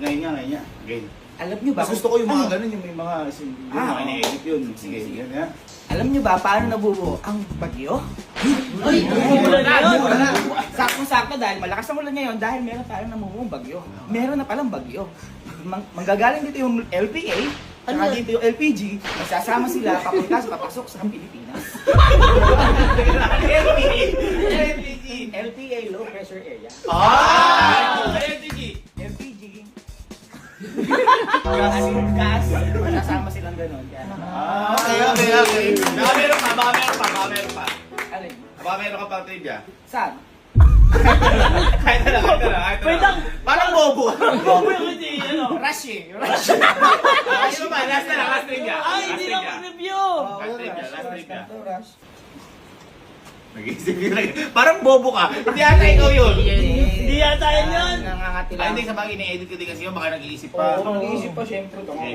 Ngayon nga. Okay. Alam nyo ba? Mas gusto ko yung mga ganun, yung may mga ini-edit yun. Sige, yan nga. Alam nyo ba paano nabubuo ang bagyo? Ay, Sakto-sakto dahil malakas ang ulan ngayon dahil meron tayong namumuong bagyo. Meron na palang bagyo. Manggagaling dito yung LPA, saka dito yung LPG, magsasama sila papasok sa Pilipinas. LPA, low pressure area. LPG. Gas, magsasama silang gano'n. Okay. Baka meron pa. Alin? Baka meron ka pang trivia. Saan? Kahit na lang. Parang bobo. Rush eh. Ano ba? Last trivia. Ay, hindi na mag-review! Last trivia. Nag-iisip yun. Parang bobo ka. Hindi ata ikaw yun. Hindi yata yun yun! Nangangati Ay, lang. hindi sa bagay ini-edit ko din kasi yun. Baka nag-iisip pa. Nag-iisip pa syempre. Ay,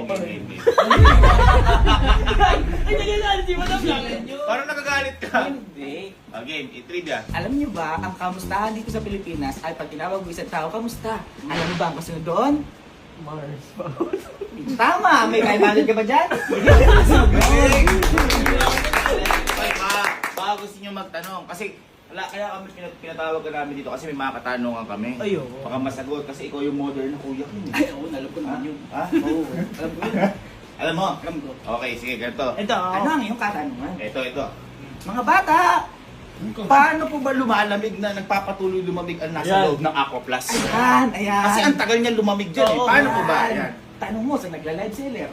nagagalit si Madam lang yun! Parang nagagalit ka. Hindi. Game, trivia. Alam niyo ba, ang kamustahan dito sa Pilipinas ay pag tinawag mo isang tao, kamusta? Alam niyo ba ang kasunod doon? Mars. Tama! May 500 ka ba dyan? Ay, baka gusto nyo magtanong. Kasi, kaya kami pinatawag ka namin dito kasi may mga katanungan kami. Ayo. Baka masagot kasi ikaw yung modern na kuya ko. Ay, oo, alam ko naman yun. Ha? Oo, alam ko yun. Alam mo? Alam ko. Okay, sige, ganito. Ito. Ano ang iyong katanungan? Ito. Mga bata, paano po ba lumalamig na nagpapatuloy lumamig ang nasa Ayan. loob ng Aquaplus. Ayan. Kasi ang tagal niya lumamig dyan eh. Oo, Paano po ba? Ayan. Tanong mo sa nagla-live seller.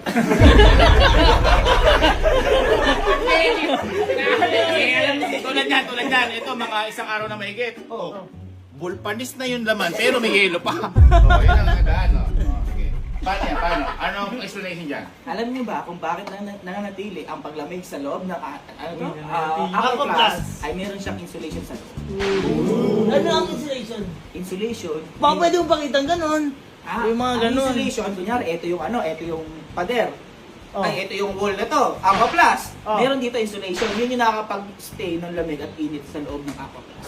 Tulad yan. Ito, mga isang araw na mahigit. Oh. Bulpanis na yung laman, pero may yelo pa. Yun ang nagdaan, no? Sige. Paano? Anong explanation dyan? Alam niyo ba kung bakit nananatili ang paglamig sa loob ng Aquaplus. Aquaplus ay meron siyang insulation sa loob. Ano ang insulation? Insulation. Baka pwede mo pakitang ganon. Yung mga ang ganon. insulation, kunyari, ito yung pader. Oh. Ay, ito yung wall na to, Aquaplus. Oh. Meron dito insulation, yun yung nakakapag-stay ng lamig at init sa loob ng Aquaplus.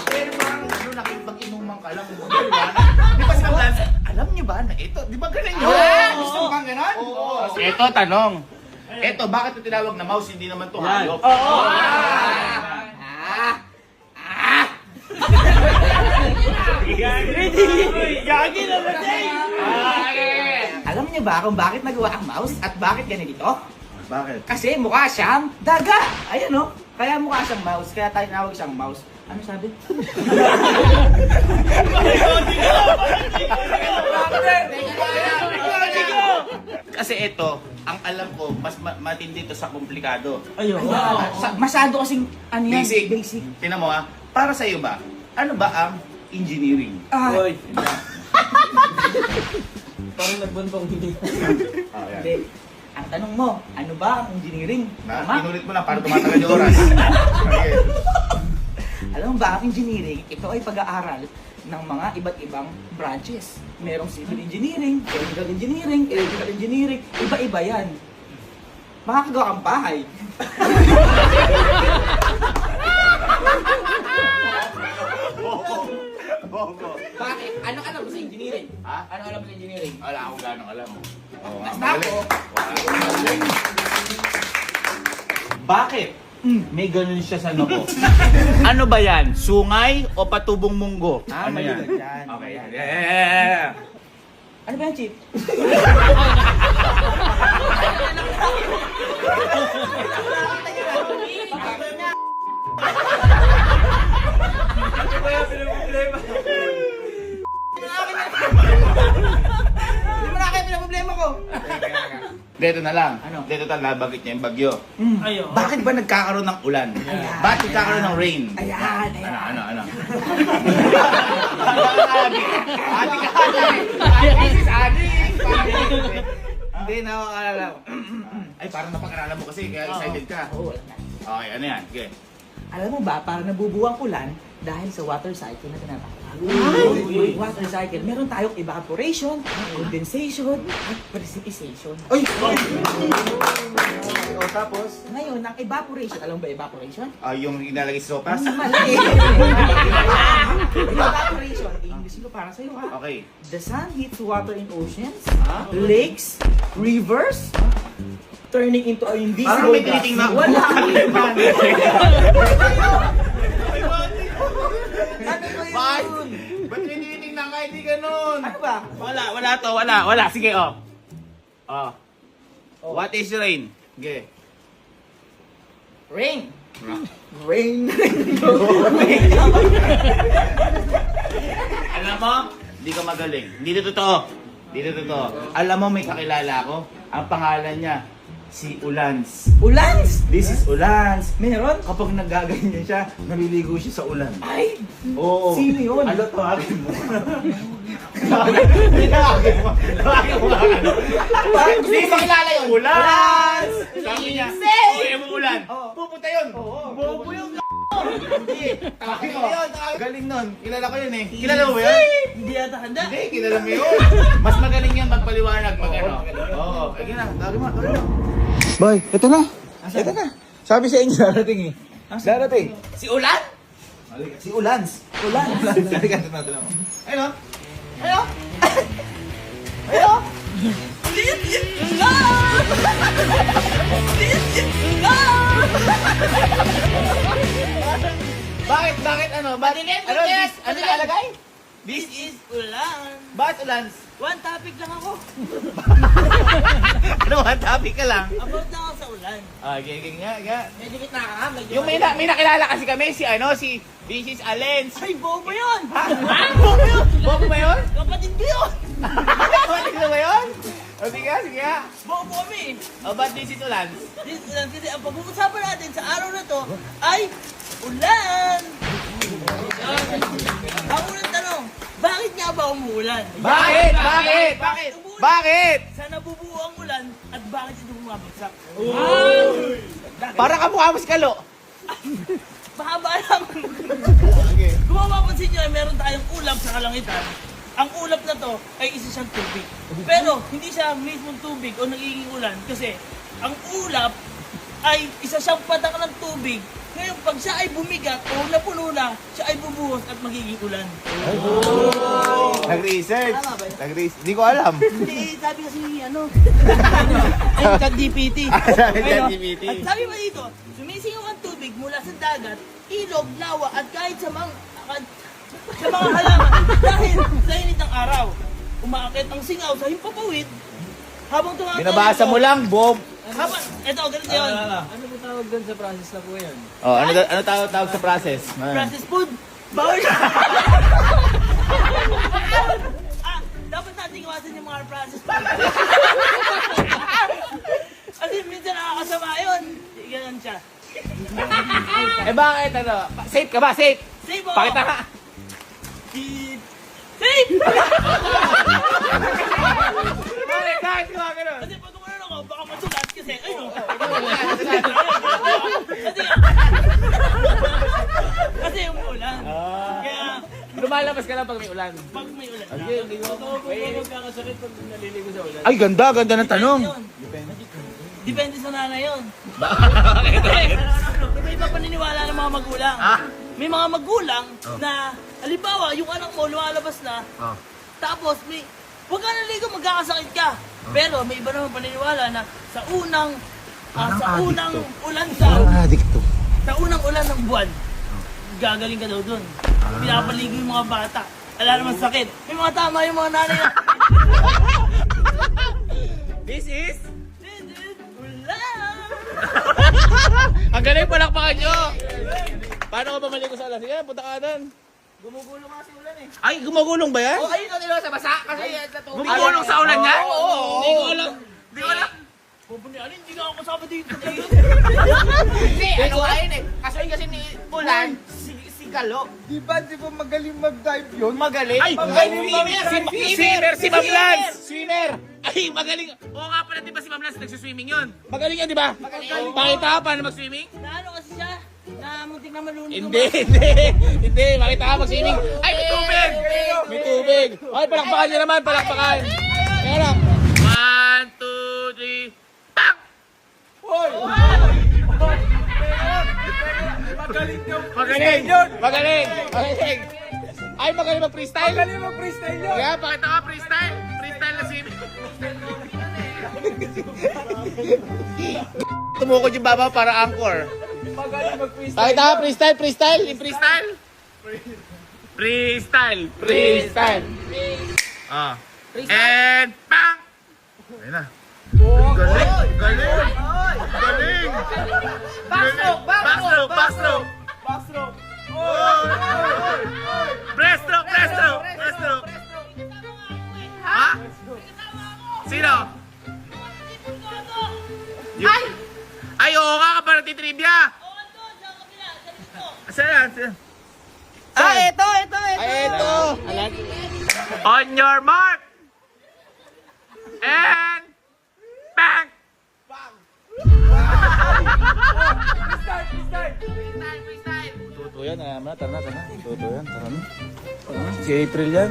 Pero parang nakipag-inuman ka lang. Di ba sila alam niyo ba na ito? Di ba ganun yun? Gusto mo bang ganon? Oo. Ito, tanong. Ito, bakit ito tinawag na mouse? Hindi naman ito hayop. Oo. Gagi na natin! Alam niyo ba kung bakit nagawa ang mouse at bakit ganito? Bakit? Kasi mukha siyang daga. Ayan o. Kaya mukha siyang mouse. Kaya tayo tinawag siyang mouse. Ano sabi? Kasi ito, ang alam ko, mas matindi ito sa komplikado. Ayun. Masyado kasing ano yan, Basic. basic. Tingnan mo ha, para sa iyo ba, ano ba ang engineering? Hoy. Parang nagbantong hindi. Yan. Hindi. Ang tanong mo, ano ba ang engineering? Tama? Inulit mo lang para tumatagal yung oras. Okay. Alam mo ba, ang engineering, ito ay pag-aaral ng mga iba't ibang branches. Merong civil engineering, chemical engineering, electrical engineering, iba-iba yan. Makakagawa kang bahay. Bobo. Bakit? Ano alam mo sa engineering? Ha? Ano alam mo sa engineering? Wala akong ganong alam. Oo, Basta ako. Bakit? May ganun siya sa noo. Ano ba yan? Sungay o patubong munggo? Ano yan? Okay. Yeah. Ano ba yan, Chief? Hindi mo na kayo pinaproblema ko. Dito na lang. Ano? Dito na labagit niya yung bagyo. Ayun. Bakit ba nagkakaroon ng ulan? Ayan. Bakit nagkakaroon ng rain? Ayan. Ano? Adik. Hindi na ako alam. Ay, parang napag-aralan mo kasi kaya excited ka. Oo, alam na. Okay, ano yan? Okay. Alam mo ba, parang nabubuwang ulan dahil sa water cycle na tinatawag. Water cycle. Meron tayong evaporation, condensation, at precipitation. Ay! O tapos? Ngayon, ang evaporation, alam mo ba evaporation? Yung inalagay sa sopas? Mali. Evaporation, English ko para sa'yo ha. Okay. The sun hits water in oceans, lakes, rivers, turning into a invisible Parang may gas. tinitingnan ako. Wala kang iman. Ano ba Bakit? yun? Ba't tinitingnan ka? Hindi ganun. Ano ba? Wala. Sige, oh. Oh. What is rain? Okay. Rain. Rain. Alam mo, hindi ka magaling. Hindi na totoo. Alam mo, may kakilala ako. Ang pangalan niya, si Ulans. Ulans. This is Ulans. Meron? Kapag nagaganyan siya, naliligo siya sa ulan. Ay, Oo. sino yun? Ano tawagin mo? Tawagin mo. Parang gusto ko makilala yun. Ulans! Sabi niya, Say! okay mo ulan. Oo. Pupunta yun. Bobo yung Hindi. Tawagin mo. Galing nun. Kilala ko yun eh. Kilala mo ba yun? Hindi yata handa. Hindi, kilala mo yun. Mas magaling yan magpaliwanag mag ano. Oo. Ay, gina. Tawagin mo. Boy, ito na. Ito na. Sabi sa inyo, darating eh. Darating. Si Ulan? Si Ulans. Ulans. Halika, ito na. Ayun o. Ano? Ano? Bakit? Ano? Ano? Ano nakalagay? This is Ulan. Bakit Ulans? One topic lang ako. Ano? Topic ka lang. About na ako sa ulan. Okay, nga. Medyo kitna ka, medyo... Yung may nakilala kasi kami, si This is Alens. Ay, bobo yun! Ha? Bobo yun? Bobo ba yun? Kapatid ko yun! Kapatid mo ba yun? O sige nga. Bobo kami! O ba't this is Ulans? This ulan kasi ang pag-uusapan natin sa araw na to ay ulan! Ang unang tanong, bakit nga ba umuulan? Bakit? Bakit? Sana nabubuo ang ulan at bakit ito bumabagsak? Para kamukha mo si Kalo. Mahaba lang. Kung mapapansin nyo, ay meron tayong ulap sa kalangitan. Ang ulap na to ay isa siyang tubig. Pero hindi siya mismong tubig o nagiging ulan kasi ang ulap ay isa siyang patak ng tubig. Ngayon, pag siya ay bumigat o napuno na, siya ay bubuhos at magiging ulan. Nag-research. Tama ba yun? Hindi ko alam. Hindi, sabi kasi ano. Ay, ChatGPT. ChatGPT. At sabi pa dito, sumisingaw ang tubig mula sa dagat, ilog, lawa, at kahit sa mga halaman dahil sa init ng araw. Umaakit ang singaw sa himpapawid habang tumatawid. Binabasa mo lang, Bob. Eto, ganito yun. Ano po tawag doon sa process na po yan? Oh, ano tawag sa process? Processed food. Bawal dapat natin iwasan yung mga processed food. Kasi minsan nakakasama yun. Ganun siya. Bakit Safe ka ba? Safe? Save mo! Pakita ka. Save! Bakit ka gano'n? Kasi pag umanon ako, baka masulat kasi, ayun. Kasi umuulan. Kaya, Lumalabas ka lang pag may ulan. pag may ulan. Totoo po ba magkakasakit pag naliligo sa ulan? Ay, ganda ng tanong. Depende sa nanay yun. May iba paniniwala ng mga magulang. May mga magulang na, halimbawa, yung anak mo lumalabas na, tapos huwag ka naligo, magkakasakit ka. Pero may iba naman paniniwala na sa unang ulan sa unang ulan ng buwan, gagaling ka daw dun. Pinapaligo yung mga bata. Wala naman sakit. May mga tama yung mga nanay na, This is? ulan! Ang galing, palakpakan nyo! Paano ka ba maligo sa ulan? Sige, punta ka doon. Gumugulong nga si Ulan eh. Ay, gumagulong ba yan? Oh, ayun ang sa basa kasi natutulog. Gumagulong sa ulan niya? Oo. Hindi ko alam. Hindi ko alam. Pupunyan, hindi nga ako kasama dito. Hindi, ano nga yun eh. Kasi ni Ulan, si Galo. Di ba magaling mag-dive yun? Magaling. Ay, swimmer si Ma'am Lance. Swimmer. Ay, magaling. Oo nga pala, di ba si Ma'am Lance nagsuswimming yun? Magaling yan, di ba? Magaling. Pakita ka paano mag-swimming? Na ano kasi siya, na muntik na malunod. Hindi. Makita ka mag-swimming. Ay, may tubig! May tubig. Ay, palakpakan niyo naman, palakpakan. Kaya lang. 1, 2, 3, bang! Magaling! Ay, magaling mag-freestyle. Kaya, pakita ka freestyle. Freestyle na swimming. Tumukod yung baba para anchor. Pakita ka freestyle. Yung freestyle. Freestyle. Ah. And bang! Ayun na. Galing! Backstroke! Breaststroke! Ha? Sino? Ay, oo nga ka para trivia. Saan? Ito. Ay, ito. On your mark. And bang! Freestyle. Tuto yan, tara na. Tuto yan, tara na. Si April yan.